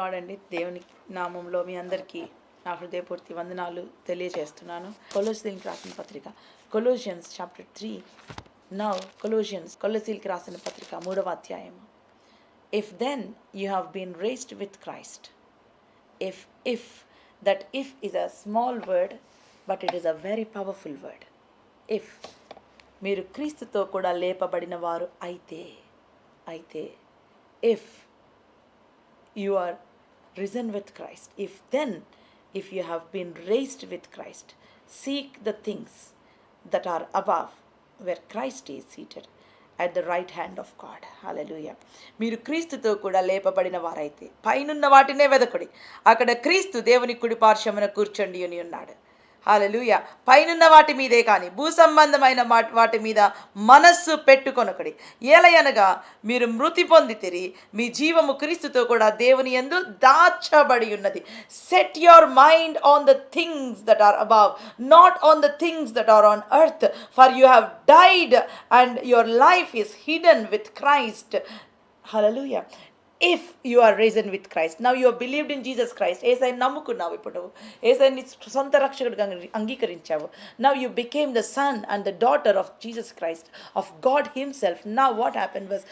Lord అండి. దేవుని నామంలో మీ అందరికీ నా హృదయపూర్తి వందనాలు తెలియజేస్తున్నాను. కొలొస్సీలకు రాసిన పత్రిక కొలోషియన్స్ చాప్టర్ 3. నౌ కొలొస్సీలకు రాసిన పత్రిక 3వ అధ్యాయం. If then you have been raised with Christ. If that if is a small word, but it is a very powerful word. If మీరు క్రీస్తుతో కూడా లేపబడిన వారు అయితే if you are risen with Christ, if you have been raised with Christ, seek the things that are above, where Christ is seated at the right hand of God. Hallelujah. మీరు క్రీస్తుతో కూడా లేపబడిన వారైతే పైనున్న వాటినే వెదకుడి, అక్కడ క్రీస్తు దేవుని కుడి పార్శ్వమున కూర్చొని ఉన్నాడు. హల్లెలూయా. పైనున్న వాటి మీదే కానీ భూ సంబంధమైన వాటి మీద మనస్సు పెట్టుకొనకడి. ఏలయనగా మీరు మృతి పొందితిరి, మీ జీవము క్రీస్తుతో కూడా దేవుని యందు దాచబడి ఉన్నది. Set your mind on the things that are above, not on the things that are on earth, for you have died and your life is hidden with Christ. Hallelujah. If you are risen with Christ, now you have believed in Jesus Christ, ఏసైని నమ్ముకున్నావు, ఇప్పుడు ఏసైని సొంత రక్షకుడిగా అంగీకరించావు. Now you became the son and the daughter of Jesus Christ, of God himself. Now what happened was,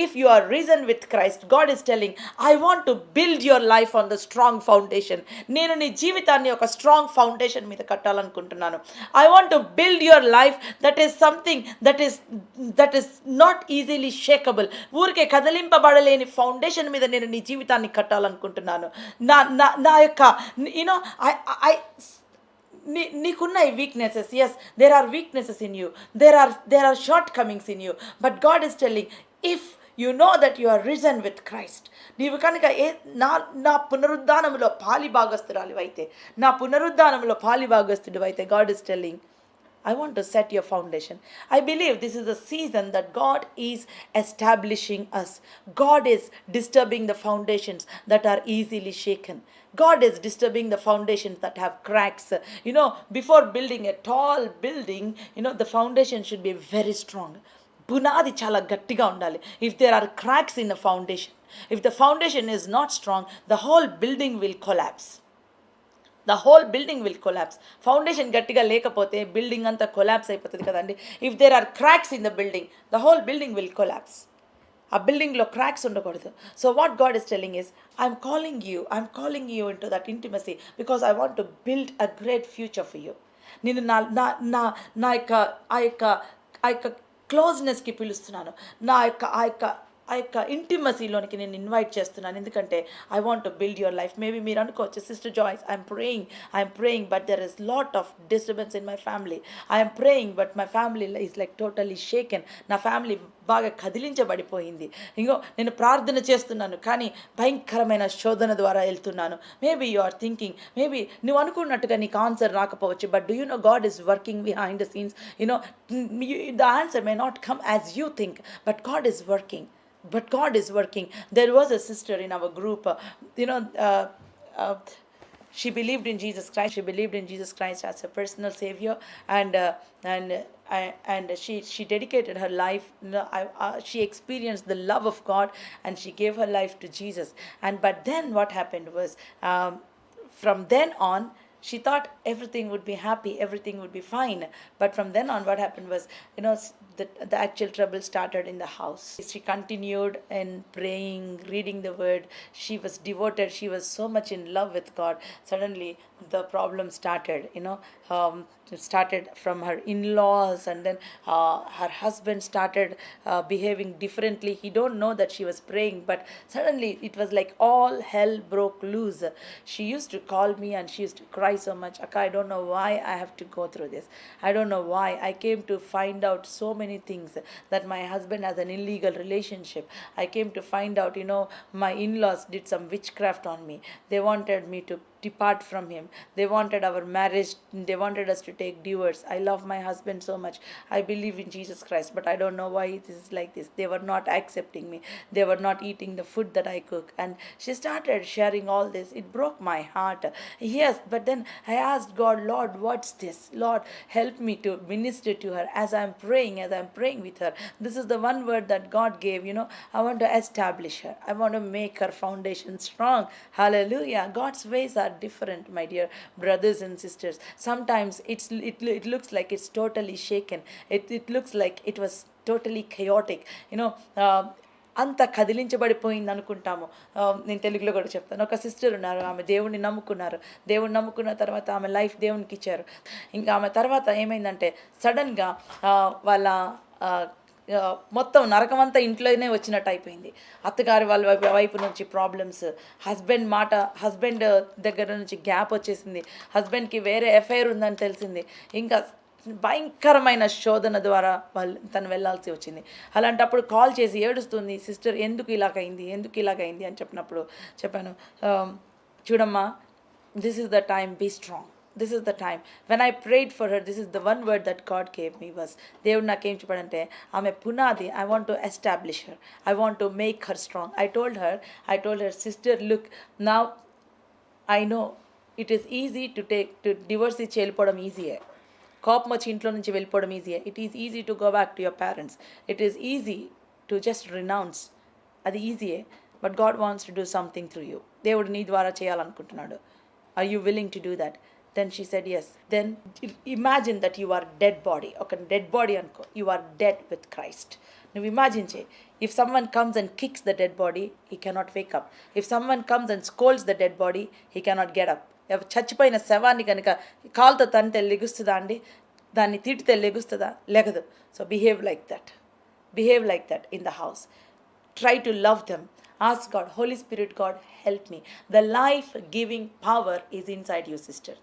if you are risen with Christ, God is telling, I want to build your life on the strong foundation. నేను నీ జీవితాన్ని ఒక strong foundation మీద కట్టాలనుకుంటున్నాను. I want to build your life that is something that is not easily shakeable. ఊరికే కదిలింపబడలేని foundation మీద నేను నీ జీవితాన్ని కట్టాలనుకుంటున్నాను. నా యొక్క యూనో ఐ నీకున్న ఈ weaknesses, yes there are weaknesses in you, there are shortcomings in you, but God is telling, if you know that you are risen with Christ, నీవు కనుక నా పునరుద్ధానంలో పాలిభాగస్తురాలు అయితే, నా పునరుద్ధానంలో పాలిభాగస్తుడు అయితే, God is telling, I want to set your foundation. I believe this is a season that God is establishing us. God is disturbing the foundations that are easily shaken. God is disturbing the foundations that have cracks. Before building a tall building, the foundation should be very strong. పునాది చాలా గట్టిగా ఉండాలి. If there are cracks in the foundation, if the foundation is not strong, the whole building will collapse. The whole building will collapse. Foundation గట్టిగా లేకపోతే building అంతా collapse అయిపోతుంది కదండి. If there are cracks in the building, the whole building will collapse. ఆ బిల్డింగ్లో cracks ఉండకూడదు. So what God is telling is, I'm calling you into that intimacy because I want to build a great future for you. నేను నా యొక్క క్లోజ్నెస్కి పిలుస్తున్నాను, ఆ యొక్క ఇంటిమసీలోనికి నేను ఇన్వైట్ చేస్తున్నాను. ఎందుకంటే I want to build your life. Maybe మీరు అనుకోవచ్చు, sister Joyce, I'm praying but there is lot of disturbance in my family. I'm praying but my family is like totally shaken. నా ఫ్యామిలీ బాగా కదిలించబడిపోయింది. నేను ప్రార్థన చేస్తున్నాను కానీ భయంకరమైన శోధన ద్వారా వెళ్తున్నాను. Maybe you are thinking, maybe నువ్వు అనుకున్నట్టుగా నీకు ఆన్సర్ రాకపోవచ్చు, but do you know God is working behind the scenes. The answer may not come as you think, but God is working. There was a sister in our group, she believed in Jesus Christ as a personal savior, and she dedicated her life. She experienced the love of God and she gave her life to Jesus. But then what happened was, from then on she thought everything would be happy, everything would be fine. But from then on what happened was, the actual trouble started in the house. She continued in praying, reading the word. She was devoted. She was so much in love with God. Suddenly the problem started, started from her in-laws, and then her husband started behaving differently. He don't know that she was praying, but suddenly it was like all hell broke loose. She used to call me and she used to cry so much, Akka, I don't know why I have to go through this. I don't know why. I came to find out so many things, that my husband has an illegal relationship. I came to find out, my in-laws did some witchcraft on me. They wanted me to depart from him. They wanted our marriage, they wanted us to take divorce. I love my husband so much, I believe in Jesus Christ, but I don't know why it is like this. They were not accepting me, they were not eating the food that I cook. And she started sharing all this. It broke my heart. Yes, but then I asked God, Lord, what's this? Lord, help me to minister to her as I'm praying with her. This is the one word that God gave, I want to establish her, I want to make her foundation strong. Hallelujah. God's ways are different, my dear brothers and sisters. Sometimes it looks like it's totally shaken. It looks like it was totally chaotic. అంత కదిలించబడిపోయింది అనుకుంటాము. నేను తెలుగులో కూడా చెప్తాను. ఒక sister ఉన్నారు, ఆమె దేవుణ్ణి నమ్ముకున్న తర్వాత ఆమె లైఫ్ దేవునికి ఇచ్చారు. ఇంకా ఆమె తర్వాత ఏమైందంటే సడన్గా వాళ్ళ మొత్తం నరకమంతా ఇంట్లోనే వచ్చినట్టు అయిపోయింది. అత్తగారి వాళ్ళ వైపు నుంచి ప్రాబ్లమ్స్, హస్బెండ్ దగ్గర నుంచి గ్యాప్ వచ్చేసింది, హస్బెండ్కి వేరే ఎఫ్ఐఆర్ ఉందని తెలిసింది. ఇంకా భయంకరమైన శోధన ద్వారా తను వెళ్ళాల్సి వచ్చింది. అలాంటప్పుడు కాల్ చేసి ఏడుస్తుంది, సిస్టర్ ఎందుకు ఇలాగైంది అని చెప్పాను, చూడమ్మా, this is the time, be strong. This is the time. When I prayed for her, this is the one word that God gave me was, దేవుడు నాకేం చెప్పాడంటే, ఆమె పునాది, I want to establish her, I want to make her strong. I told her, sister, look, now I know it is easy to divorce ఇచ్చి వెళ్ళిపోవడం ఈజీయే. కోపం వచ్చి ఇంట్లో నుంచి వెళ్ళిపోవడం ఈజీయే. It is easy to go back to your parents. It is easy to just renounce. అది ఈజీయే. But God wants to do something through you. దేవుడు నీ ద్వారా చేయాలనుకుంటున్నాడు. Are you willing to do that? Then she said yes. Then imagine that you are dead body. Okay, dead body anko. You are dead with Christ. Now imagine, if someone comes and kicks the dead body, he cannot wake up. If someone comes and scolds the dead body, he cannot get up. చచ్చిపోయిన శవాన్ని కనుక కాలుతో తంతే లెగుస్తుందా అండి? దాన్ని తిడితే లెగుస్తుందా? లెగదు. So behave like that in the house. Try to love them. Ask God, Holy Spirit, God, help me. The life-giving power is inside you, sister.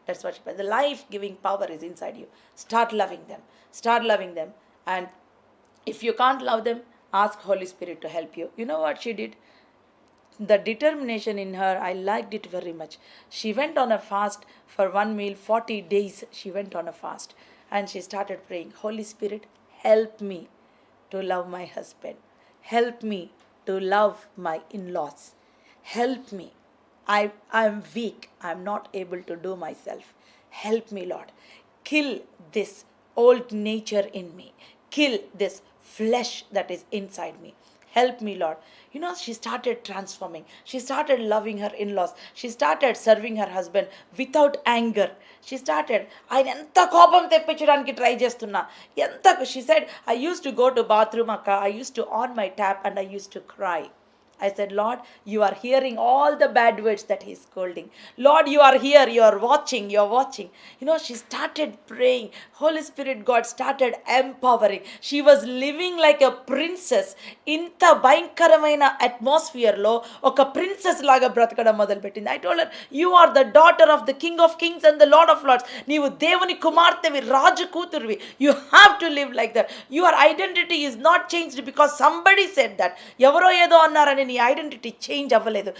That's what she said. The life-giving power is inside you. Start loving them. And if you can't love them, ask Holy Spirit to help you. You know what she did? The determination in her, I liked it very much. She went on a fast for one meal, 40 days she went on a fast. And she started praying, Holy Spirit, help me to love my husband. Help me to love my in-laws. Help me. I am weak. I am not able to do myself. Help me, Lord. Kill this old nature in me. Kill this flesh that is inside me. Help me, Lord. She started transforming. She started loving her in-laws. She started serving her husband without anger. She started, ఆయన ఎంత కోపం తెప్పించడానికి try చేస్తున్నా, she said, I used to go to bathroom, akka, I used to on my tap and I used to cry. I said, Lord, you are hearing all the bad words that he's scolding. Lord, you are here, you are watching. She started praying. Holy Spirit, God started empowering. She was living like a princess. Inta bhayankaramaina atmosphere lo oka princess laga bratakadam modalupettindi. I told her, you are the daughter of the King of Kings and the Lord of Lords. Neevu devuni kumartevi, raju kuturvi. You have to live like that. Your identity is not changed because somebody said that. Evaro edo annarani నీ identity change అవ్వలేదు.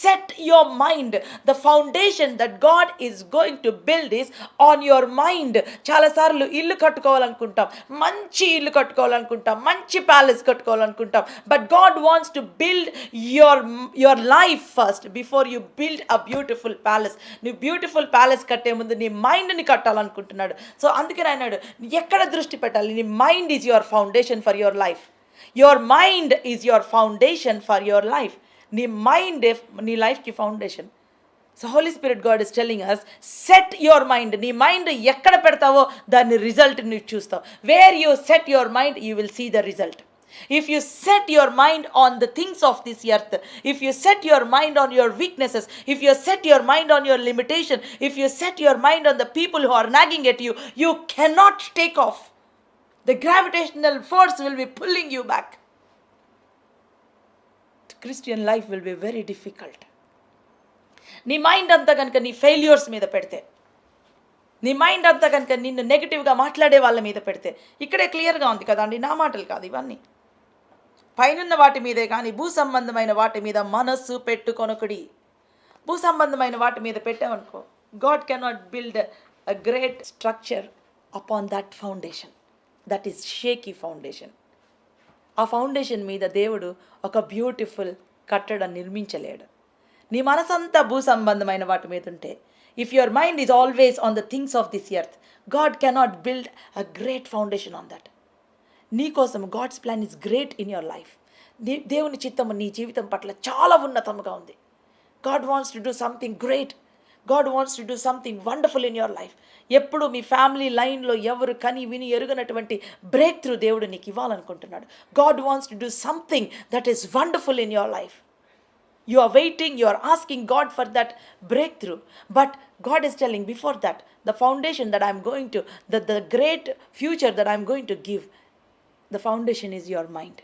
Set your mind. The foundation that God is going to build is on your mind. చాలాసార్లు ఇల్లు కట్టుకోవాలనుకుంటాం, మంచి ఇల్లు కట్టుకోవాలనుకుంటాం, మంచి palace కట్టుకోవాలనుకుంటాం. But God wants to build your life first before you build a beautiful palace. నువ్వు బ్యూటిఫుల్ ప్యాలెస్ కట్టే ముందు నీ మైండ్ని కట్టాలనుకుంటున్నాడు. సో అందుకని అన్నాడు, ఎక్కడ దృష్టి పెట్టాలి? నీ mind is your foundation for your life. Your mind is your foundation for your life. నీ మైండ్ నీ లైఫ్కి foundation. So Holy Spirit God is telling us, set your mind. నీ మైండ్ ఎక్కడ పెడతావో దాని రిజల్ట్ నువ్వు చూస్తావు. Where you set your mind, you will see the result. If you set your mind on the things of this earth, if you set your mind on your weaknesses, if you set your mind on your limitation, if you set your mind on the people who are nagging at you, you cannot take off. The gravitational force will be pulling you back. The Christian life will be very difficult. నీ mind అంతా కనుక నీ failures మీద పెడితే, నీ mind అంతా కనుక నిన్ను నెగిటివ్గా మాట్లాడే వాళ్ళ మీద పెడితే, ఇక్కడే క్లియర్గా ఉంది కదా అండి, నా మాటలు కాదు ఇవన్నీ. పైనున్న వాటి మీదే కానీ భూ సంబంధమైన వాటి మీద మనస్సు పెట్టుకొనకుడి. భూ సంబంధమైన వాటి మీద పెట్టామనుకో, God cannot build a great structure upon that foundation. That is shaky foundation. ఆ ఫౌండేషన్ మీద దేవుడు ఒక బ్యూటిఫుల్ కట్టడం నిర్మించలేడు. నీ మనసంతా భూ సంబంధమైన వాటి మీద ఉంటే, if your mind is always on the things of this earth, God cannot build a great foundation on that. నీ కోసం God's plan is great in your life. దేవుని చిత్తము నీ జీవితం పట్ల చాలా ఉన్నతంగా ఉంది. God wants to do something great. God wants to do something wonderful in your life. ఎప్పుడు మీ ఫ్యామిలీ లైన్లో ఎవరు కని విని ఎరుగనటువంటి బ్రేక్ త్రూ దేవుడు నీకు ఇవ్వాలనుకుంటున్నాడు. God wants to do something that is wonderful in your life. You are waiting, you are asking God for that breakthrough. But God is telling, before that, the foundation that I am going to, the great future that I am going to give, the foundation is your mind.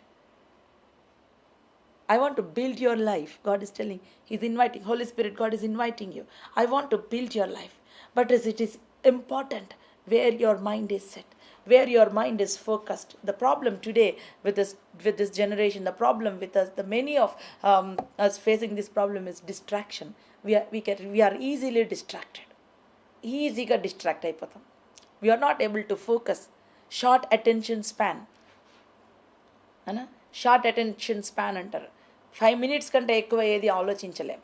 I want to build your life. God is telling, He's inviting, Holy Spirit, God is inviting you. I want to build your life. But as it is important where your mind is set, where your mind is focused. The problem today with this generation, the problem with us, the many of us facing this problem is distraction. We are easily distracted. Easily distract అయిపోతాం. We are not able to focus. Short attention span. అనా short attention span అంటారు. 5 minutes కంటే ఎక్కువ ఏది ఆలోచించలేం.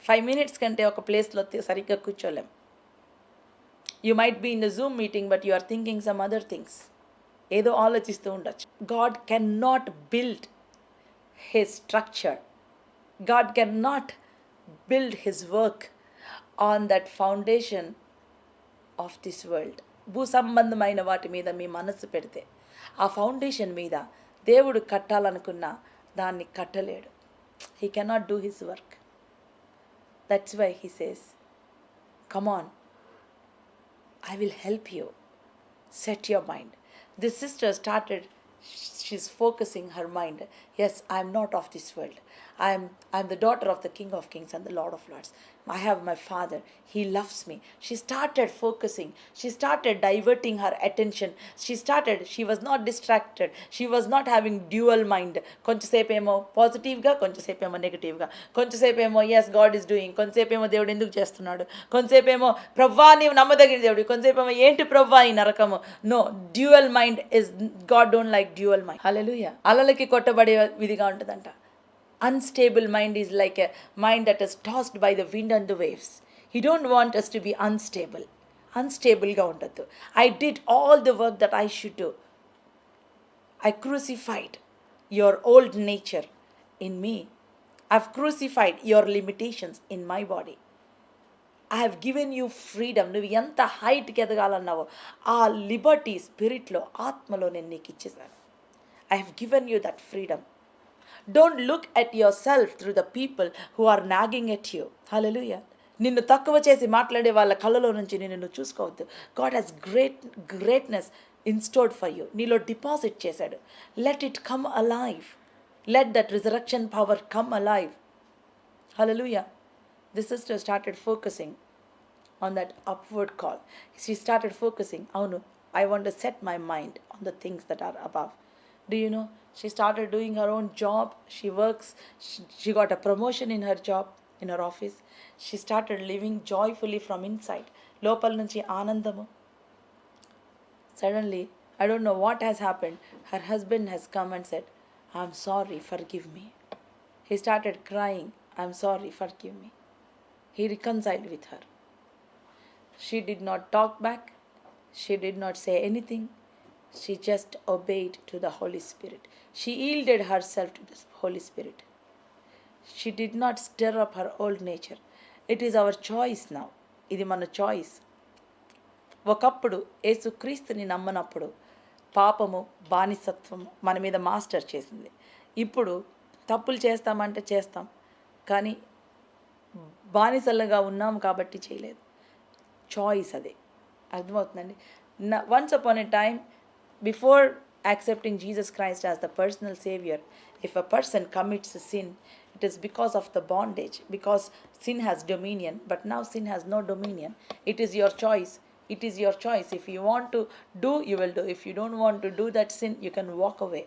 5 minutes కంటే ఒక ప్లేస్లో సరిగ్గా కూర్చోలేం. You might be in the Zoom meeting, but you are thinking some other things. ఏదో ఆలోచిస్తూ ఉండొచ్చు. God cannot build His structure. God cannot build His work on that foundation of this world. భూ సంబంధమైన వాటి మీద మీ మనస్సు పెడితే, ఆ ఫౌండేషన్ మీద దేవుడు కట్టాలనుకున్న దాన్ని కట్టలేడు. He cannot do His work. That's why He says, come on, I will help you. Set your mind. This sister started, she's focusing her mind. Yes, I am not of this world. I am the daughter of the King of Kings and the Lord of Lords. I have my Father. He loves me. She started focusing. She started diverting her attention. She was not distracted. She was not having dual mind. కొంచెంసేపేమో పాజిటివ్గా, కొంచెంసేపేమో నెగిటివ్గా, కొంచెంసేపేమో yes God is doing, కొంచెంసేపేమో దేవుడు ఎందుకు చేస్తున్నాడు, కొంచెంసేపేమో ప్రవ్వా నీవు నమ్మదగిన దేవుడు, కొంచెంసేపేమో ఏంటి ప్రవ్వా ఈ నరకము. No, dual mind is, God don't like dual mind. Hallelujah. అలలకి కొట్టబడే విధిగా ఉంటుందంట. Unstable mind is like a mind that is tossed by the wind and the waves. He don't want us to be unstable. Unstable ga undaddu. I did all the work that I should do. I crucified your old nature in me. I've crucified your limitations in my body. I have given you freedom. నువ్వు ఎంత హైట్కి ఎదగాలన్నావో ఆ Liberty స్పిరిట్లో, ఆత్మలో నేను నీకు ఇచ్చేసాను. I have given you that freedom. Don't look at yourself through the people who are nagging at you. Hallelujah. నిన్ను తక్కువ చేసి మాట్లాడే వాళ్ళ కళ్ళలో నుంచి నిన్ను చూసుకోవద్దు. God has greatness in store for you. నీలో డిపాజిట్ చేశాడు. Let it come alive. Let that resurrection power come alive. Hallelujah. This sister started focusing on that upward call. She started focusing, avunu, I want to set my mind on the things that are above. Do you know, she started doing her own job. She works. She got a promotion in her job, in her office. She started living joyfully from inside. లోపల నుంచి ఆనందము. Suddenly, I don't know what has happened. Her husband has come and said, I'm sorry, forgive me. He started crying, I'm sorry, forgive me. He reconciled with her. She did not talk back. She did not say anything. She just obeyed to the Holy Spirit. She yielded herself to the Holy Spirit. She did not stir up her old nature. It is our choice now. ఇది మన choice. ఒకప్పుడు యేసుక్రీస్తుని నమ్మనప్పుడు పాపము, బానిసత్వం మన మీద master చేసింది. ఇప్పుడు తప్పులు చేస్తామంటే చేస్తాం, కానీ బానిసలుగా ఉన్నాం కాబట్టి చేయలేదు. చాయిస్ అది. అర్థమవుతుందండి. Once upon a time, before accepting Jesus Christ as the personal savior, if a person commits a sin, it is because of the bondage, because sin has dominion. But now sin has no dominion. It is your choice. It is your choice. If you want to do, you will do. If you don't want to do that sin, you can walk away.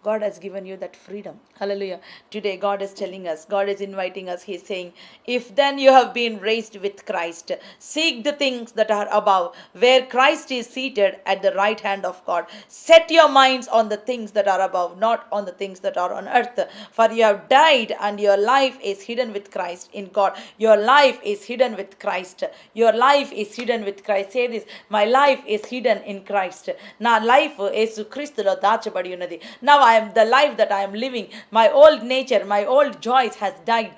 God has given you that freedom. Hallelujah. Today God is telling us, God is inviting us. He's saying, if then you have been raised with Christ, seek the things that are above, where Christ is seated at the right hand of God. Set your minds on the things that are above, not on the things that are on earth. For you have died, and your life is hidden with Christ in God. Your life is hidden with Christ. Your life is hidden with Christ. Say this, my life is hidden in Christ. నా life యేసు క్రీస్తులో దాచబడి ఉన్నది. Now I am the life that I am living. My old nature, my old joys has died,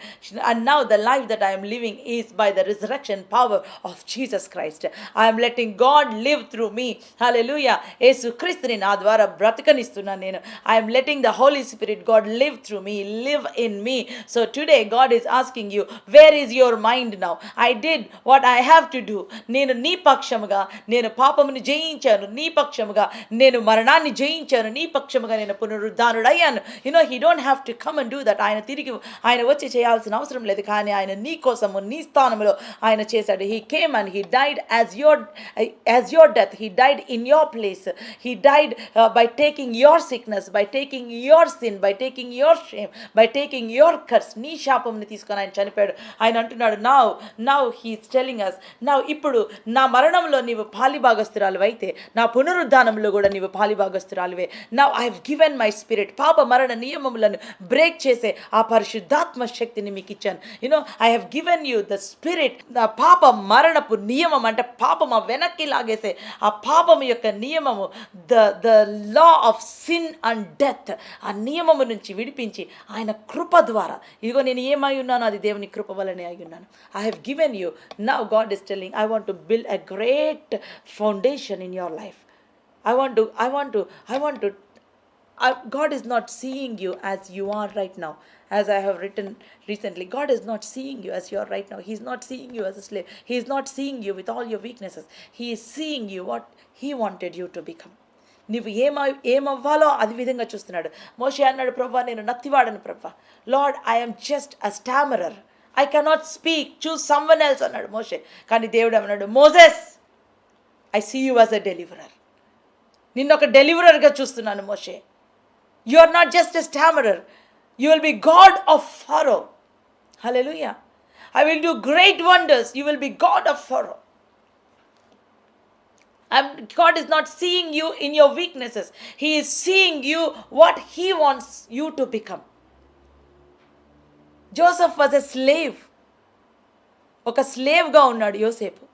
and now the life that I am living is by the resurrection power of Jesus Christ. I am letting God live through me. Hallelujah. యేసు క్రీస్తుని నా ద్వారా బ్రతకనిస్తున్నాను నేను. I am letting the Holy Spirit, God, live through me, live in me. So today God is asking you, where is your mind now? I did what I have to do. నేను నీ పక్షముగా నేను పాపమును జయించాను, నీ పక్షముగా నేను మరణాన్ని జయించాను, నీ పక్షముగా నేను పునరుద్ధానుడయ్యాను. He don't have to come and do that. ఆయన వచ్చి చేయాల్సిన అవసరం లేదు, కానీ ఆయన నీ కోసము నీ స్థానంలో ఆయన చేశాడు. He came and he died as your death. He died in your place. He died by taking your sickness, by taking your sin, by taking your shame, by taking your curse. నీ శాపంని తీసుకొని ఆయన చనిపోయాడు. ఆయన అంటున్నాడు, now he is telling us, now ఇప్పుడు నా మరణంలో నీవు పాలిభాగస్తురాలు అయితే నా పునరుద్ధానంలో కూడా నీవు పాలిభాగస్తురాలువే. Now I have given my spirit. పాప మరణ నియమములను బ్రేక్ చేసే ఆ పరిశుద్ధాత్మ శక్తిని మీకు ఇచ్చాను. I have given you the spirit. పాప మరణపు నియమం అంటే పాపము వెనక్కి లాగేసే ఆ పాపము యొక్క నియమము, the law of sin and death, ఆ నియమము నుంచి విడిపించి ఆయన కృప ద్వారా, ఇదిగో నేను ఏమై ఉన్నానో అది దేవుని కృప వలనే అయి ఉన్నాను. I have given you. Now God is telling, I want to build a great foundation in your life. I want to God is not seeing you as you are right now. As I have written recently, God is not seeing you as you are right now. He is not seeing you as a slave. He is not seeing you with all your weaknesses. He is seeing you what he wanted you to become. నీవు ఏమవ్వాలో అది విధంగా చూస్తున్నాడు. మోషే అన్నాడు, ప్రభువా నేను నత్తివాడను ప్రభువా. Lord, I am just a stammerer. I cannot speak. Choose someone else అన్నాడు మోషే. కానీ దేవుడు అన్నాడు, Moses, I see you as a deliverer. నిన్ను ఒక డెలివరర్గా చూస్తున్నాను మోషే. You are not just a stammerer. You will be God of Pharaoh. Hallelujah. I will do great wonders. You will be God of Pharaoh. God is not seeing you in your weaknesses. He is seeing you what he wants you to become. Joseph was a slave. ఒక స్లేవ్గా ఉన్నాడు యోసేపు.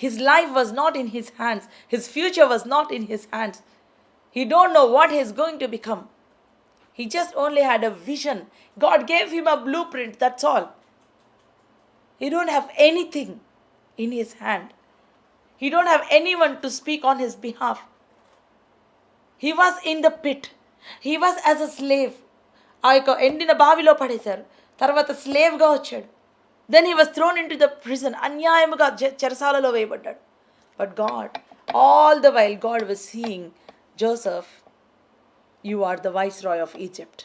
His life was not in his hands. His future was not in his hands. He don't know what he is going to become. He just only had a vision. God gave him a blueprint, that's all. He don't have anything in his hand. He don't have anyone to speak on his behalf. He was in the pit. He was as a slave. ఆ యొక్క ఎండిన బావిలో పడేశారు. తర్వాత స్లేవ్గా వచ్చాడు. Then he was thrown into the prison. అన్యాయముగా చెరసాలలో వేయబడ్డాడు. But God, all the while God was seeing, Joseph, you are the viceroy of Egypt.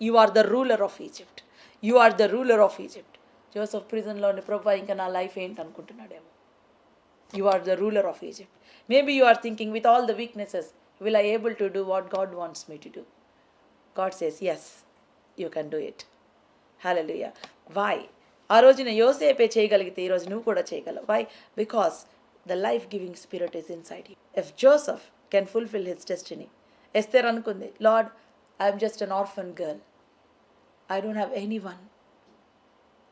You are the ruler of Egypt. You are the ruler of Egypt. Joseph ప్రిజన్లోని ప్రభువా ఇంకా నా life ఏంటి అనుకుంటున్నాడేమో. You are the ruler of Egypt. Maybe you are thinking, with all the weaknesses, will I able to do what God wants me to do? God says, yes, you can do it. Hallelujah. Why? ఆ రోజున యోసేపే చేయగలిగితే ఈరోజు నువ్వు కూడా చేయగలవు. Why? Because the life-giving spirit is inside you. If Joseph can fulfill his destiny, Esther అనుకుంది, Lord, I am just an orphan girl. I don't have anyone.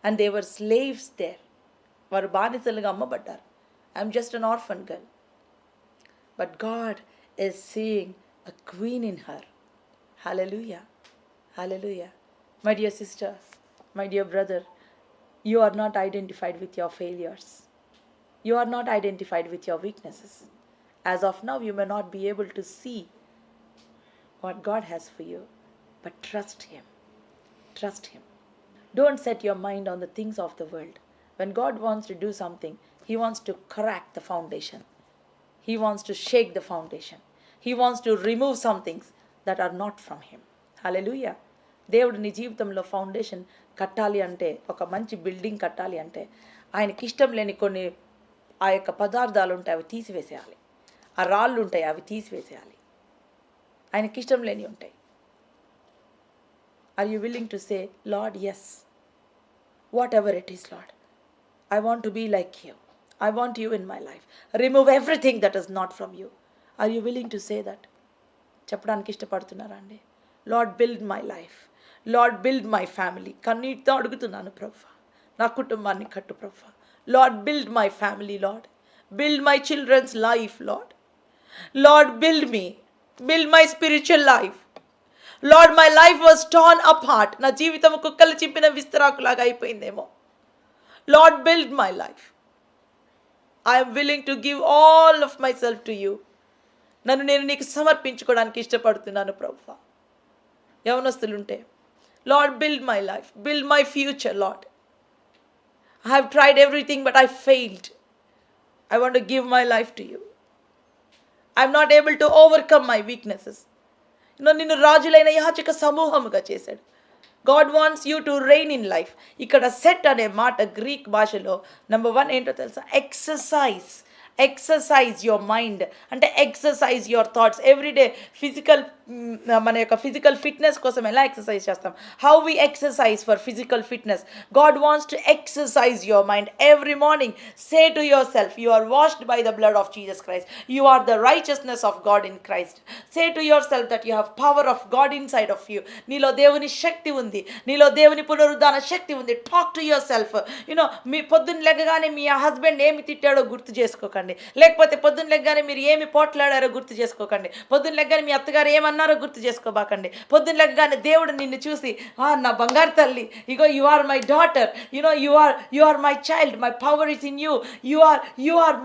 And they were slaves there. వారు బానిసలుగా అమ్మబడ్డారు. I am just an orphan girl. But God is seeing a queen in her. Hallelujah. Hallelujah. My dear sister, my dear brother, you are not identified with your failures. You are not identified with your weaknesses. As of now, you may not be able to see what God has for you, but trust Him. Trust Him. Don't set your mind on the things of the world. When God wants to do something, He wants to crack the foundation. He wants to shake the foundation. He wants to remove some things that are not from Him. Hallelujah. దేవుడు నీ జీవితంలో foundation కట్టాలి అంటే, ఒక మంచి building కట్టాలి అంటే, ఆయనకి ఇష్టం లేని కొన్ని ఆ యొక్క పదార్థాలు ఉంటాయి, అవి తీసివేసేయాలి. ఆ రాళ్ళు ఉంటాయి, అవి తీసివేసేయాలి. ఆయనకి ఇష్టం లేని ఉంటాయి. Are you willing to say, Lord yes, whatever it is Lord, I want to be like you. I want you in my life. Remove everything that is not from you. Are you willing to say that? చెప్పడానికి ఇష్టపడుతున్నారా అండి? Lord build my life, Lord build my family. కన్నీటితో అడుగుతున్నాను ప్రభువా, నా కుటుంబాన్ని కట్టు ప్రభువా. Lord build my family, Lord build my children's life, Lord. Lord build me, build my spiritual life. Lord my life was torn apart. నా జీవితం కుక్కలు చింపిన విస్తరాకులాగా అయిపోయిందేమో. Lord, build my life. I am willing to give all of myself to you. నన్ను నేను నీకు సమర్పించుకోవడానికి ఇష్టపడుతున్నాను ప్రభువా. యవనస్తులుంటే, Lord, build my life, build my future, Lord. I have tried everything but I failed. I want to give my life to you. I am not able to overcome my weaknesses. నిన్ను రాజులైన యాజక సమూహముగా చేశాడు. God wants you to reign in life. ఇక్కడ set అనే మాట Greek భాషలో number 1 ఏంటో తెలుసా? ఎక్సర్సైజ్ యువర్ మైండ్, అంటే ఎక్సర్సైజ్ యువర్ థాట్స్. ఎవ్రీడే మన యొక్క ఫిజికల్ ఫిట్నెస్ కోసం ఎలా ఎక్సర్సైజ్ చేస్తాం? How we exercise for physical fitness. God wants to exercise your mind every morning. Say to yourself, you are washed by the blood of Jesus Christ, you are the righteousness of God in Christ. Say to yourself that you have power of God inside of you. నీలో దేవుని శక్తి ఉంది, నీలో దేవుని పునరుద్ధాన శక్తి ఉంది. Talk to yourself. మీ పొద్దున్న లెగ్గగానే మీ హస్బెండ్ ఏమి తిట్టాడో గుర్తు చేసుకోకండి, లేకపోతే పొద్దున్న లెగ్గానే మీరు ఏమి పోట్లాడారో గుర్తు చేసుకోకండి, పొద్దున్న లెగ్గానే మీ అత్తగారు ఏమన్నారో గుర్తు చేసుకోబాకండి. పొద్దున్న లెగ్గానే దేవుడు నిన్ను చూసి, నా బంగారు తల్లి, ఇగో you are my daughter, you are my child, my power is in you, you are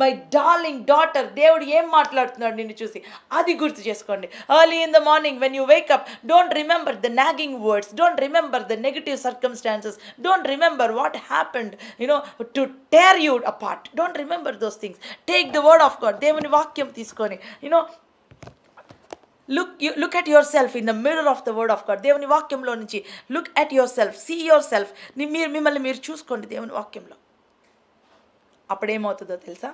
my darling daughter. దేవుడు ఏం మాట్లాడుతున్నాడు నిన్ను చూసి, అది గుర్తు చేసుకోండి. Early in the morning when you wake up, don't remember the nagging words, don't remember the negative circumstances, don't remember what happened to tear you apart. Don't remember those things. Take the word of God. దేవుని వాక్యం తీసుకొని look at yourself in the mirror of the word of God. దేవుని వాక్యంలో నుంచి look at yourself, see yourself. మిమ్మల్ని మీరు చూసుకోండి దేవుని వాక్యంలో. అప్పుడేమవుతుందో తెలుసా?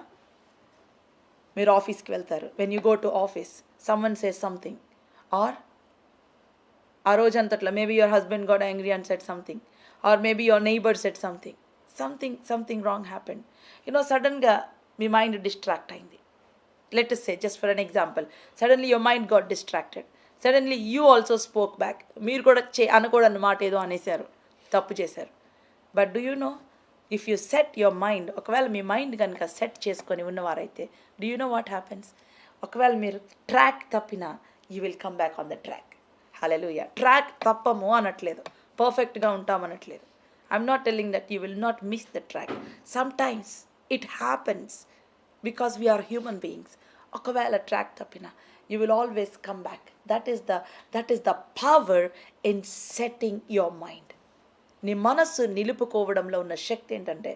మీరు ఆఫీస్కి వెళ్తారు. when you go to office, someone says something, or ఆ రోజంతట్లో maybe your husband got angry and said something, or maybe your neighbor said something wrong happened. సడన్గా మీ మైండ్ డిస్ట్రాక్ట్ అయింది. let us say, just for an example, suddenly your mind got distracted, suddenly you also spoke back. మీరు కూడా అనకూడని మాట ఏదో అనేసారు, తప్పు చేశారు. But do you know, if you set your mind, ఒకవేళ మీ మైండ్ కనుక సెట్ చేసుకొని ఉన్నవారైతే, do you know what happens? ఒకవేళ మీరు ట్రాక్ తప్పినా, you will come back on the track. Hallelujah. Track తప్పము అనట్లేదు, పర్ఫెక్ట్గా ఉంటామనట్లేదు. I'm not telling that you will not miss the track. Sometimes it happens because we're human beings. ఒకవేళ ట్రాక్ తప్పినా, you will always come back. That is the power in setting your mind. నీ మనస్సు నిలుపుకోవడంలో ఉన్న శక్తి ఏంటంటే,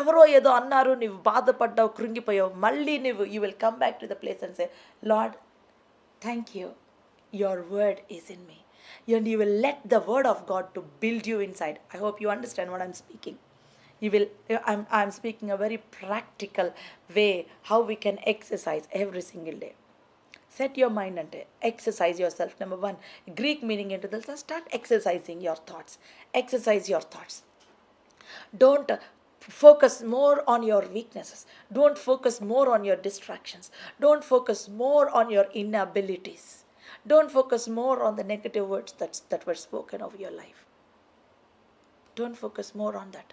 ఎవరో ఏదో అన్నారు, నువ్వు బాధపడ్డావు, కృంగిపోయావు, మళ్ళీ you will come back to the place and say, lord thank you, your word is in me, and you will let the word of God to build you inside. I hope you understand what I'm speaking. I'm speaking a very practical way how we can exercise every single day. Set your mind and exercise yourself. Number 1, Greek meaning into this, start exercising your thoughts. Exercise your thoughts. Don't focus more on your weaknesses, don't focus more on your distractions, don't focus more on your inabilities. Don't focus more on the negative words that were spoken of your life. Don't focus more on that.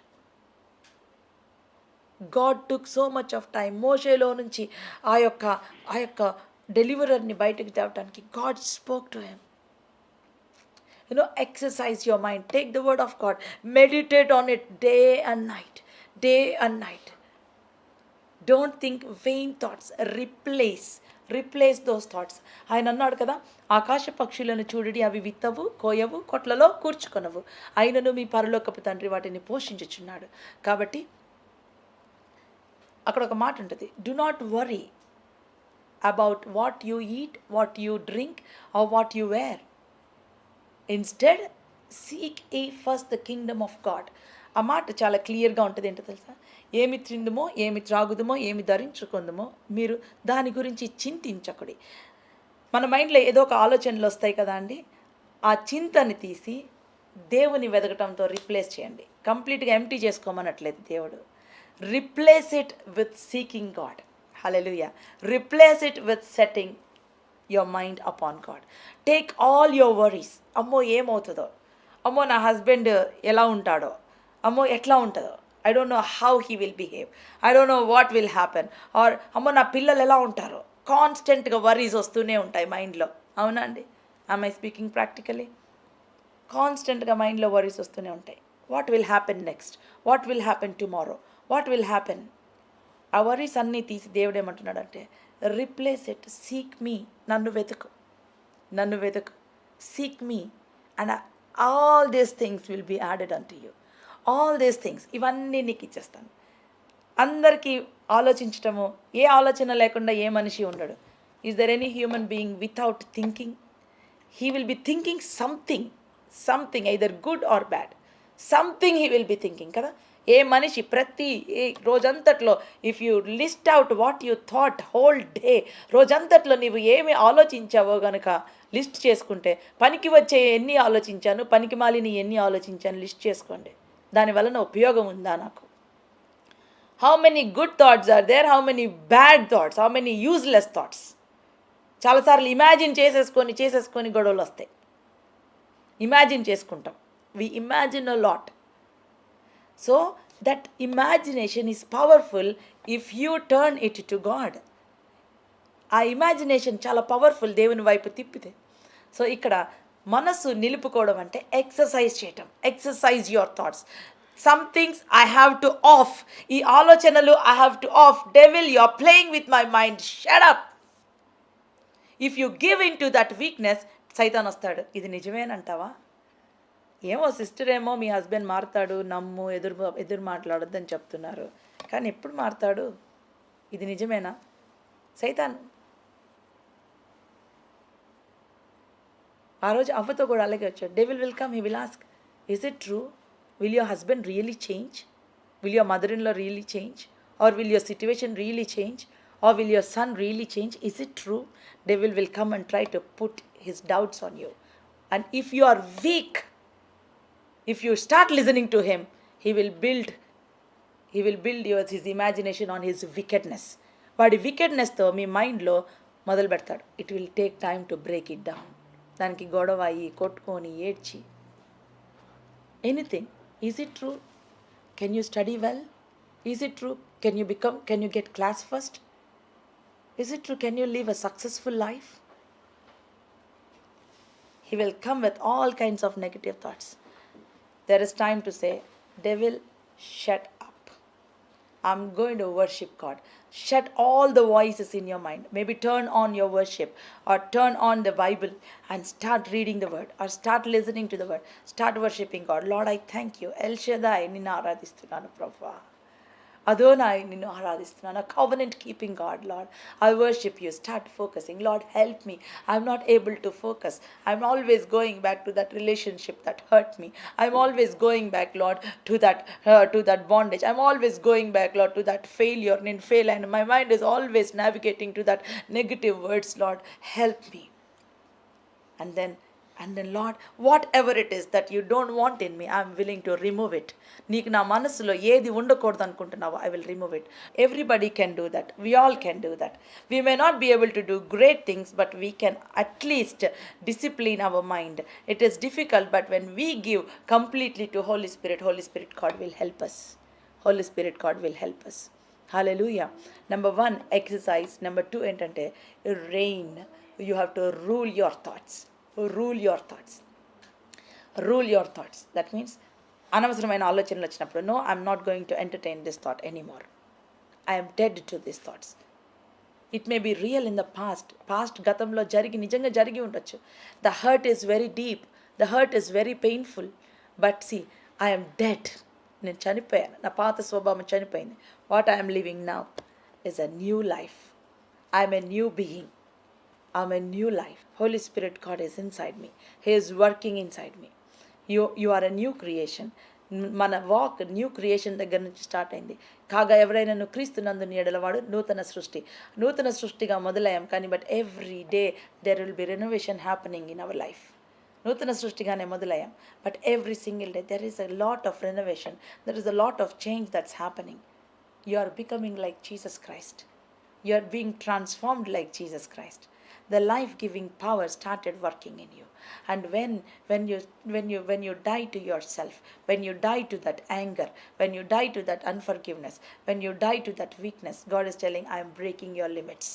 God took so much of time. మోషేలో నుంచి ఆ యొక్క డెలివరర్ని బయటకు తేవడానికి God spoke to him. Exercise your mind. Take the word of God. Meditate on it day and night. Day and night. Don't think vain thoughts. Replace those thoughts. ఆయన అన్నాడు కదా, ఆకాశ పక్షులను చూడుడి, అవి విత్తవు, కోయవు, కొట్లలో కూర్చుకొనవు, అయినను మీ పరలోకపు తండ్రి వాటిని పోషించుచున్నాడు. కాబట్టి అక్కడ ఒక మాట ఉంటుంది, do not worry about what you eat, what you drink, or what you wear. Instead seek ye first the kingdom of God ఆ మాట చాలా క్లియర్గా ఉంటుంది. ఏంటో తెలుసా? ఏమి తిందుమో, ఏమి త్రాగుదుమో, ఏమి ధరించుకుందుమో మీరు దాని గురించి చింతించకుడి. మన మైండ్లో ఏదో ఒక ఆలోచనలు వస్తాయి కదా అండి, ఆ చింతని తీసి దేవుని వెతకటంతో రిప్లేస్ చేయండి. కంప్లీట్గా ఎంప్టీ చేసుకోమనట్లేదు దేవుడు. Replace it with seeking God. Hallelujah. Replace it with setting your mind upon God. Take all your worries. అమ్మో ఏమవుతుందో, అమ్మో నా హస్బెండ్ ఎలా ఉంటాడో, అమ్మో ఎట్లా ఉంటుందో, I don't know how he will behave, I don't know what will happen, or అమ్మో నా పిల్లలు ఎలా ఉంటారో. కాన్స్టెంట్గా వరీస్ వస్తూనే ఉంటాయి మైండ్లో. అవునా అండి? Am I speaking practically? కాన్స్టెంట్గా మైండ్లో వరీస్ వస్తూనే ఉంటాయి. What will happen next, what will happen tomorrow, what will happen. ఆ వరీస్ అన్నీ తీసి దేవుడు ఏమంటున్నాడంటే, రిప్లేస్ ఇట్, సీక్ మీ. నన్ను వెతుకు, నన్ను వెతుకు, seek me, and all these things will be added unto you. All these things, ఇవన్నీ నీకు ఇచ్చేస్తాను. అందరికీ ఆలోచించటము, ఏ ఆలోచన లేకుండా ఏ మనిషి ఉండడు. Is there any human being without thinking? He will be thinking something either good or bad. Something he will be thinking కదా. ఏ మనిషి ఏ రోజంతట్లో if you list out what you thought whole day, రోజంతట్లో నీవు ఏమి ఆలోచించావో గనుక లిస్ట్ చేసుకుంటే, పనికి వచ్చే ఎన్ని ఆలోచించాను, పనికి మాలిని ఎన్ని ఆలోచించాను లిస్ట్ చేసుకోండి. దానివలన ఉపయోగం ఉందా నాకు? How many good thoughts are there, how many bad thoughts, how many useless thoughts. చాలాసార్లు ఇమాజిన్ చేసేసుకొని గొడవలు వస్తాయి. ఇమాజిన్ చేసుకుంటాం. We imagine a lot. So that imagination is powerful if you turn it to God. ఆ imagination చాలా powerful దేవుని వైపు తిప్పితే. సో ఇక్కడ మనసు నిలుపుకోవడం అంటే ఎక్సర్సైజ్ చేయటం. Exercise your thoughts. Some things I have to off. ఈ ఆలోచనలు I have to off. Devil, you are playing with my mind, shut up. If you give in to that weakness, సైతాన్ వస్తాడు. ఇది నిజమేనంటావా? ఏమో సిస్టర్, ఏమో మీ husband మారుతాడు, నమ్ము, ఎదురు మాట్లాడొద్దని చెప్తున్నారు, కానీ ఎప్పుడు మారుతాడు? ఇది నిజమేనా? సైతాన్ ఆ రోజు అవ్వతో కూడా అలాగే వచ్చాడు. Devil will come, he will ask, is it true? Will your husband really change? Will your mother in law really change? Or will your situation really change? Or will your son really change? Is it true? Devil will come and try to put his doubts on you. And if you are weak, if you start listening to him, he will build his imagination on his wickedness. వాడి వికెడ్నెస్తో మీ మైండ్లో మొదలు పెడతాడు. It will take time to break it down. దానికి గొడవ అయ్యి, కొట్టుకొని, ఏడ్చి, anything. Is it true? Can you study well? Is it true? Can you get class first? Is it true? Can you live a successful life? He will come with all kinds of negative thoughts. There is time to say, devil, shut up. I'm going to worship God. Shut all the voices in your mind. Maybe turn on your worship, or turn on the Bible and start reading the word, or start listening to the word. Start worshiping God. Lord, I thank you. El Shaddai, ninnu aradhistunanu Prabhu. Adonai, ninnu aradhistunanu. Covenant keeping God, Lord, I worship you. Start focusing. Lord, help me. I'm not able to focus. I'm always going back to that relationship that hurt me. I'm always going back, Lord, to that bondage. I'm always going back, Lord, to that failure and fail, and my mind is always navigating to that negative words. Lord, help me. And then Lord, whatever it is that you don't want in me, I'm willing to remove it. నీకు నా మనసులో ఏది ఉండకూడదు అనుకుంటున్నావో, I will remove it. Everybody can do that. We all can do that. We may not be able to do great things, but we can at least discipline our mind. It is difficult, but when we give completely to Holy Spirit God will help us. Holy Spirit God will help us. Hallelujah. Number 1, exercise. Number 2, ఏంటంటే reign. You have to rule your thoughts. Rule your thoughts. Rule your thoughts. That means అనవసరమైన ఆలోచనలు వచ్చినప్పుడు, no, I'm not going to entertain this thought anymore. I am dead to these thoughts. It may be real in the past గతంలో నిజంగా జరిగి ఉండొచ్చు. The hurt is very deep. The hurt is very painful. But see, I am dead. నేను చనిపోయాను. నా పాత స్వభావం చనిపోయింది. What I am living now is a new life. I am a new being. I'm a new life. Holy Spirit God is inside me. He is working inside me. You are a new creation. మన walk new creation దగ్గర నుంచి start అయింది. కాగా ఎవరైనా క్రీస్తునందు ఎడలవాడు నూతన సృష్టిగా మొదలయ్యాం. కానీ but every day there will be renovation happening in our life. నూతన సృష్టిగానే మొదలయ్యాం. But every single day there is a lot of renovation, there is a lot of change that's happening. You are becoming like Jesus Christ. You are being transformed like Jesus Christ. The life-giving power started working in you. And when you die to yourself, when you die to that anger, when you die to that unforgiveness, when you die to that weakness, God is telling, I am breaking your limits.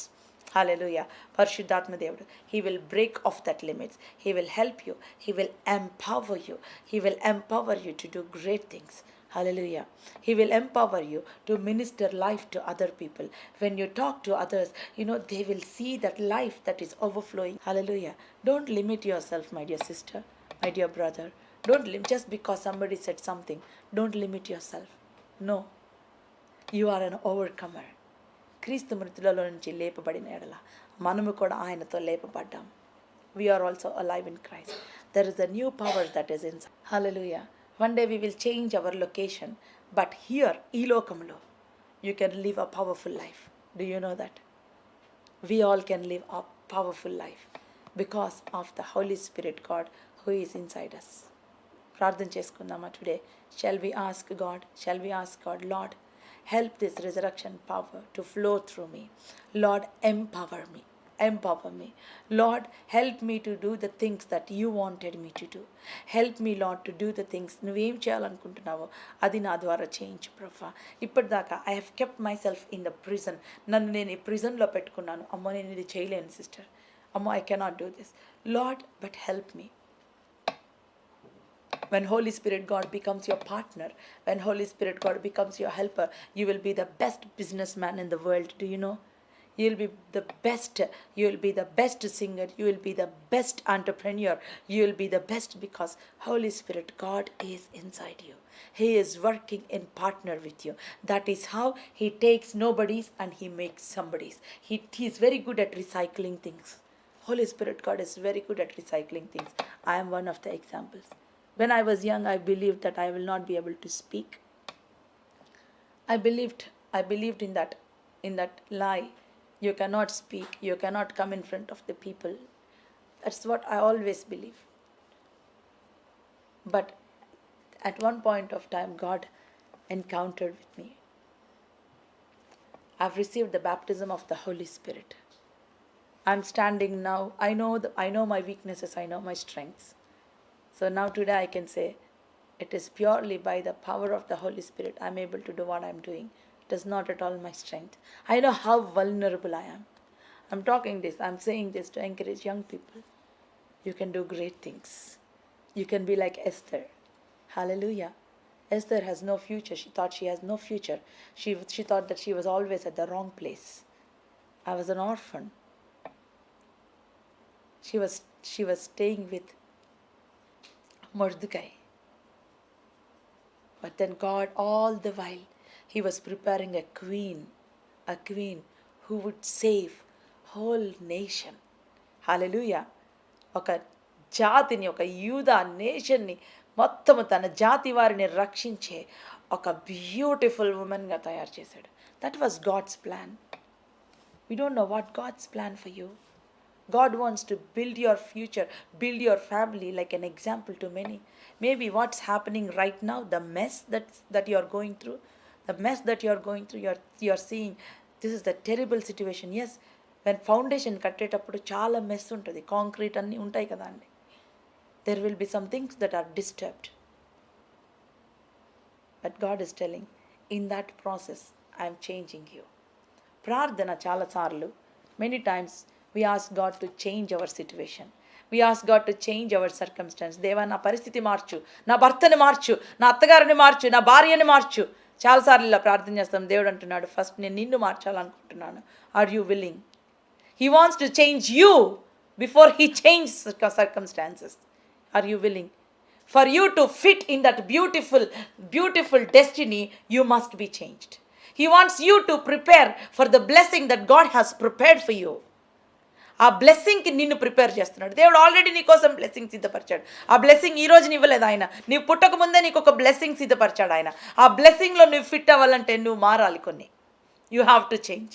Hallelujah. Parishuddhatma Devudu, He will break off that limits. He will help you. He will empower you. He will empower you to do great things. Hallelujah. He will empower you to minister life to other people. When you talk to others, they will see that life that is overflowing. Hallelujah. Don't limit yourself, my dear sister, my dear brother. Don't just because somebody said something, don't limit yourself. No. You are an overcomer. క్రీస్తు మృతులలో నుంచి లేపబడిన ఎడల మనము కూడా ఆయనతో లేపబడ్డాం. We are also alive in Christ. There is a new power that is inside. Hallelujah. One day we will change our location, but here, ee lokamlo, you can live a powerful life. Do you know that? We all can live a powerful life because of the Holy Spirit God who is inside us. Pradhan cheskundama today. Shall we ask God, Lord, help this resurrection power to flow through me. Lord, empower me. Lord, help me to do the things that you wanted me to do. Help me, Lord, to do the things నువ్వేం చేయాలనుకుంటున్నావో అది నా ద్వారా చేయించు ప్రభా. ఇప్పటిదాకా I have kept my self in the prison. నన్ను నేను ఈ ప్రిజన్లో పెట్టుకున్నాను. అమ్మో, నేను ఇది చేయలేను సిస్టర్. అమ్మో, I cannot do this. Lord, but help me. When Holy Spirit God becomes your partner, when Holy Spirit God becomes your helper, you will be the best businessman in the world. Do you know? You will be the best. You will be the best singer. You will be the best entrepreneur. You will be the best because Holy Spirit God is inside you. He is working in partner with you. That is how He takes nobodies and He makes somebodies. He is very good at recycling things. Holy Spirit God is very good at recycling things. I am one of the examples. When I was young, I believed that I will not be able to speak. I believed in that lie. You cannot speak. You cannot come in front of the people. That's what I always believe. But at one point of time, God encountered with me. I've received the baptism of the Holy Spirit. I'm standing now. I know my weaknesses. I know my strengths. So now today I can say, it is purely by the power of the Holy Spirit I'm able to do what I'm doing. It is not at all my strength. I know how vulnerable I am. I'm saying this to encourage young people. You can do great things. You can be like Esther. Hallelujah. Esther has no future. She thought she has no future. She thought that she was always at the wrong place. I was an orphan. She was staying with Mordecai. But then God, all the while, He was preparing a queen who would save whole nation. Hallelujah. ఒక జాతిని, ఒక యూదా నేషన్ని మొత్తము తన జాతి వారిని రక్షించే ఒక బ్యూటిఫుల్ ఉమెన్గా తయారు చేశాడు. That was God's plan. We don't know what God's plan for you. God wants to build your future, build your family like an example to many. Maybe what's happening right now, the mess that you are going through, you are seeing, this is the terrible situation. Yes, when foundation కట్టేటప్పుడు చాలా mess ఉంటుంది. Concrete అన్నీ ఉంటాయి కదా అండి. There will be some things that are disturbed. But God is telling, in that process, I am changing you. ప్రార్థన చాలాసార్లు, many times, we ask God to change our situation. We ask God to change our circumstance. దేవా, నా పరిస్థితి మార్చు, నా భర్తని మార్చు, నా అత్తగారిని మార్చు, నా భార్యని మార్చు. చాలాసార్లు ఇలా ప్రార్థన చేస్తాం. దేవుడు అంటున్నాడు, ఫస్ట్ నేను నిన్ను మార్చాలనుకుంటున్నాను. Are you willing? He wants to change you before He changes circumstances. Are you willing? For you to fit in that beautiful destiny, you must be changed. He wants you to prepare for the blessing that God has prepared for you. ఆ బ్లెస్సింగ్కి నిన్ను prepare చేస్తున్నాడు. దేవుడు already నీ కోసం blessing సిద్ధపరిచాడు. ఆ blessing ఈ రోజు ఇవ్వలేదు ఆయన, నీవు పుట్టక ముందే నీకు ఒక బ్లెస్సింగ్ సిద్ధపరిచాడు ఆయన. ఆ బ్లెస్సింగ్లో నువ్వు ఫిట్ అవ్వాలంటే నువ్వు మారాలి కొన్ని. You have to change.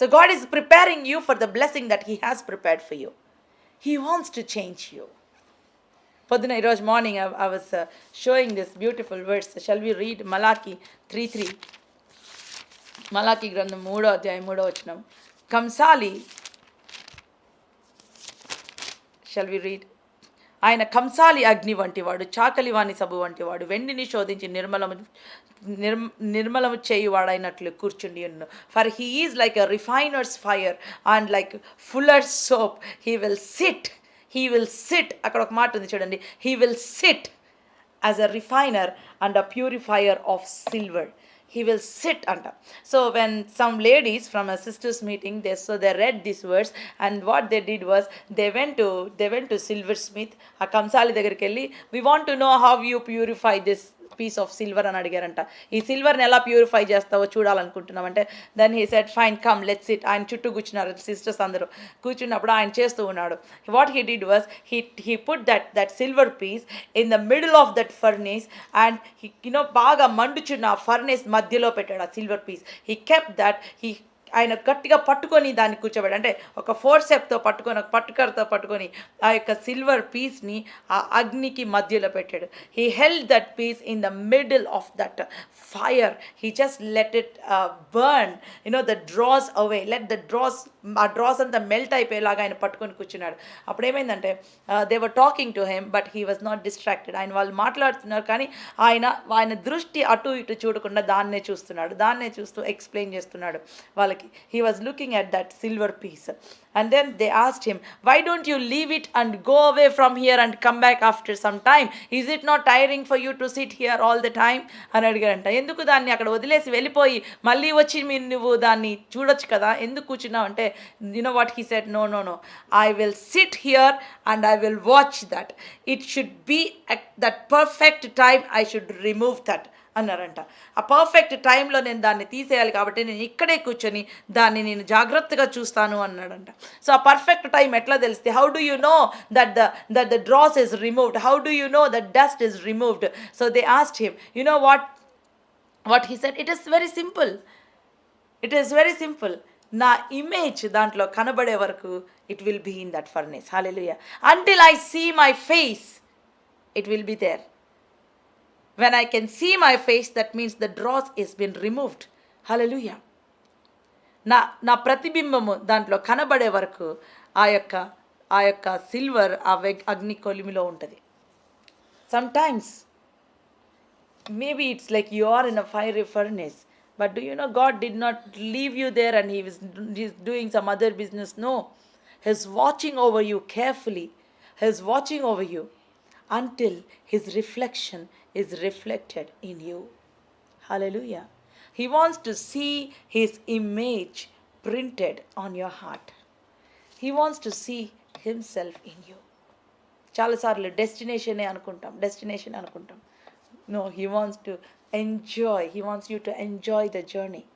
So God is preparing you for the blessing that he has prepared for you. He wants to change you. పొద్దున ఈరోజు morning I was showing this beautiful words. Shall we read Malachi 3:3. మలాకి గ్రంథం 3వ అధ్యాయం 3వ వచనం. కంసాలి, shall we read, ఆయన కంసాలి అగ్ని వంటివాడు, చాకలి వాణి సబ్బు వంటివాడు, వెండిని శోధించి నిర్మలము చేయువాడైనట్లు కూర్చుండి ఉన్ను. For he is like a refiner's fire and like fuller's soap. He will sit అక్కడ ఒక మాట ఉంది చూడండి, he will sit as a refiner and a purifier of silver. He will sit anta. So when some ladies from a sisters meeting, they read these words, and what they did was they went to silversmith. ఆ కంసాలి దగ్గరికి వెళ్ళి, we want to know how you purify this piece of silver అని అడిగారంట. ఈ సిల్వర్ని ఎలా purify చేస్తావో చూడాలనుకుంటున్నామంటే, then he said fine come let's sit. ఆయన చుట్టూ కూర్చున్నారు సిస్టర్స్ అందరూ. కూర్చున్నప్పుడు ఆయన చేస్తూ ఉన్నాడు. What he did was he put that silver piece in the middle of that furnace, and he బాగా మండుచున్న ఫర్నేస్ మధ్యలో పెట్టాడు ఆ silver piece. he kept that. ఆయన గట్టిగా పట్టుకొని దాన్ని కూర్చోబెట్టి, అంటే ఒక ఫోర్సెప్తో పట్టుకొని, ఒక పట్టుకరతో పట్టుకొని ఆ యొక్క సిల్వర్ పీస్ని ఆ అగ్నికి మధ్యలో పెట్టాడు. He held that piece in the middle of that fire. He just let it burn, the dross away, let the ఆ డ్రాస్ అంతా మెల్ట్ అయిపోయేలాగా ఆయన పట్టుకొని కూర్చున్నాడు. అప్పుడు ఏమైందంటే, they were talking to him but he was not distracted. ఆయన వాళ్ళు మాట్లాడుతున్నారు కానీ ఆయన దృష్టి అటు ఇటు చూడకుండా దాన్నే చూస్తూ ఎక్స్ప్లెయిన్ చేస్తున్నాడు వాళ్ళకి. He was looking at that silver piece, and then they asked him, why don't you leave it and go away from here and come back after some time? Is it not tiring for you to sit here all the time అని అడిగారంట. ఎందుకు దాన్ని అక్కడ వదిలేసి వెళ్ళిపోయి మళ్ళీ వచ్చి నువ్వు దాన్ని చూడొచ్చు కదా, ఎందుకు కూర్చున్నావు అంటే, what he said, no, I will sit here and I will watch that. It should be at that perfect time I should remove that అన్నారంట. ఆ పర్ఫెక్ట్ టైంలో నేను దాన్ని తీసేయాలి కాబట్టి నేను ఇక్కడే కూర్చొని దాన్ని నేను జాగ్రత్తగా చూస్తాను అన్నాడంట. సో ఆ పర్ఫెక్ట్ టైం ఎట్లా తెలిస్తే, how do you know that the dross is removed, how do you know that dust is removed? So they asked him, what he said, it is very simple. నా image దాంట్లో కనబడే వరకు it will be in that furnace. Hallelujah. Until I see my face it will be there. When I can see my face, that means the dross is been removed. Hallelujah. నా ప్రతిబింబము దాంట్లో కనబడే వరకు ఆ యొక్క silver ఆ అగ్ని కొలిమిలో ఉంటుంది. Sometimes maybe it's like you are in a fiery furnace, but do you know God did not leave you there and he's doing some other business? No, he's watching over you carefully. He's watching over you until his reflection is reflected in you. Hallelujah. He wants to see his image printed on your heart. He wants to see himself in you. చాలాసార్లు destination అనుకుంటాం. No, he wants you to enjoy the journey.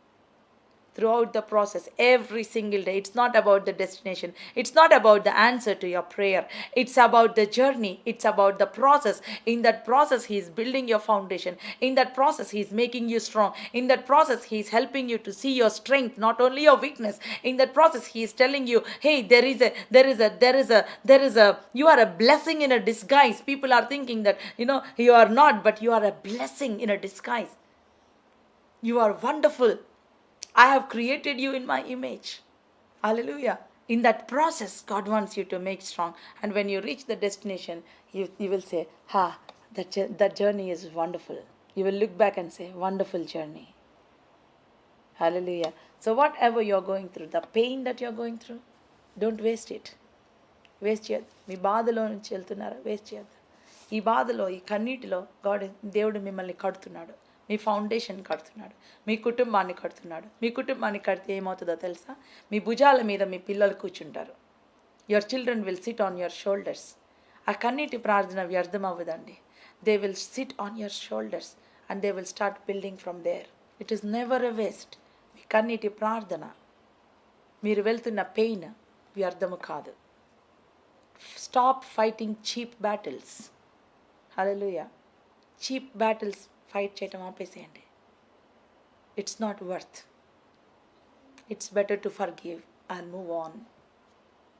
Throughout the process, every single day. It's not about the destination. It's not about the answer to your prayer. It's about the journey. It's about the process. In that process, he is building your foundation. In that process, he is making you strong. In that process, he is helping you to see your strength, not only your weakness. In that process, he is telling you, hey, you are a blessing in a disguise. People are thinking that, you are not, but you are a blessing in a disguise. You are wonderful. I have created you in my image. Hallelujah. In that process, God wants you to make strong. And when you reach the destination, you will say, that journey is wonderful. You will look back and say, wonderful journey. Hallelujah. So whatever you're going through, the pain that you're going through, don't waste it. Waste చేయద్దు. మీ బాధలో నుంచి వెళ్తున్నారా? Waste చేయద్దు. ఈ బాధలో, ఈ కన్నీటిలో దేవుడు మిమ్మల్ని కడుతున్నాడు. మీ ఫౌండేషన్ కడుతున్నాడు. మీ కుటుంబాన్ని కడుతున్నాడు. మీ కుటుంబాన్ని కడితే ఏమవుతుందో తెలుసా? మీ భుజాల మీద మీ పిల్లలు కూర్చుంటారు. Your children will sit on your shoulders. ఆ కన్నీటి ప్రార్థన వ్యర్థం అవ్వదండి. They will sit on your shoulders and they will start building from there. It is never a waste. మీ కన్నీటి ప్రార్థన, మీరు వెళ్తున్న పెయిన్ వ్యర్థము కాదు. Stop fighting cheap battles. Hallelujah. Cheap battles fight చేయటం ఆపేసేయండి. It's not worth. It's better to forgive and move on.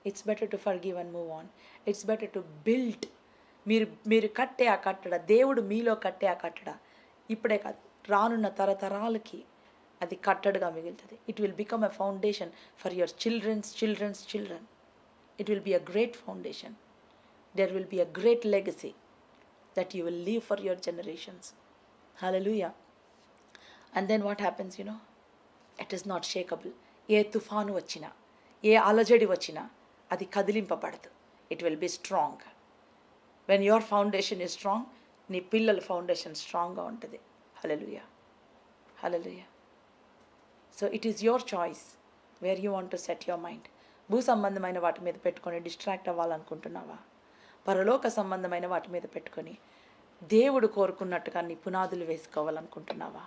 It's better to forgive and move on. It's better to build. మీరు కట్టే ఆ కట్టడ, దేవుడు మీలో కట్టే ఆ కట్టడ ఇప్పుడే కాదు, రానున్న తరతరాలకి అది కట్టడగా మిగులుతుంది. It will become a foundation for your children's children. It will be a great foundation. There will be a great legacy that you will leave for your generations. Hallelujah. And then what happens, it is not shakeable. ఏ తుఫాను వచ్చినా, ఏ అలజడి వచ్చినా అది కదిలింపబడదు. It will be strong. When your foundation is strong, నీ పిల్లల foundation స్ట్రాంగ్గా ఉంటుంది. Hallelujah. Hallelujah. So it is your choice where you want to set your mind. భూ సంబంధమైన వాటి మీద పెట్టుకొని డిస్ట్రాక్ట్ అవ్వాలనుకుంటున్నావా? పరలోక సంబంధమైన వాటి మీద పెట్టుకొని దేవుడు కోరుకున్నట్టుగా నీ పునాదులు వేసుకోవాలనుకుంటున్నావా?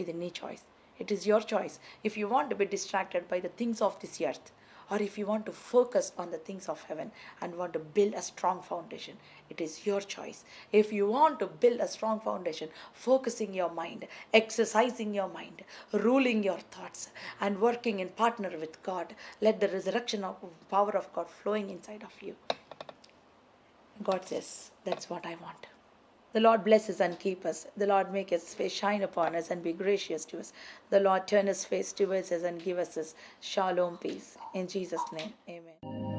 ఇది నీ choice. It is your choice. If you want to be distracted by the things of this earth, or if you want to focus on the things of heaven and want to build a strong foundation, it is your choice. If you want to build a strong foundation, focusing your mind, exercising your mind, ruling your thoughts and working in partner with God, let the resurrection of power of God flowing inside of you. God says, that's what I want. The Lord bless us and keep us. The Lord make his face shine upon us and be gracious to us. The Lord turn his face towards us and give us his shalom peace. In Jesus' name, amen.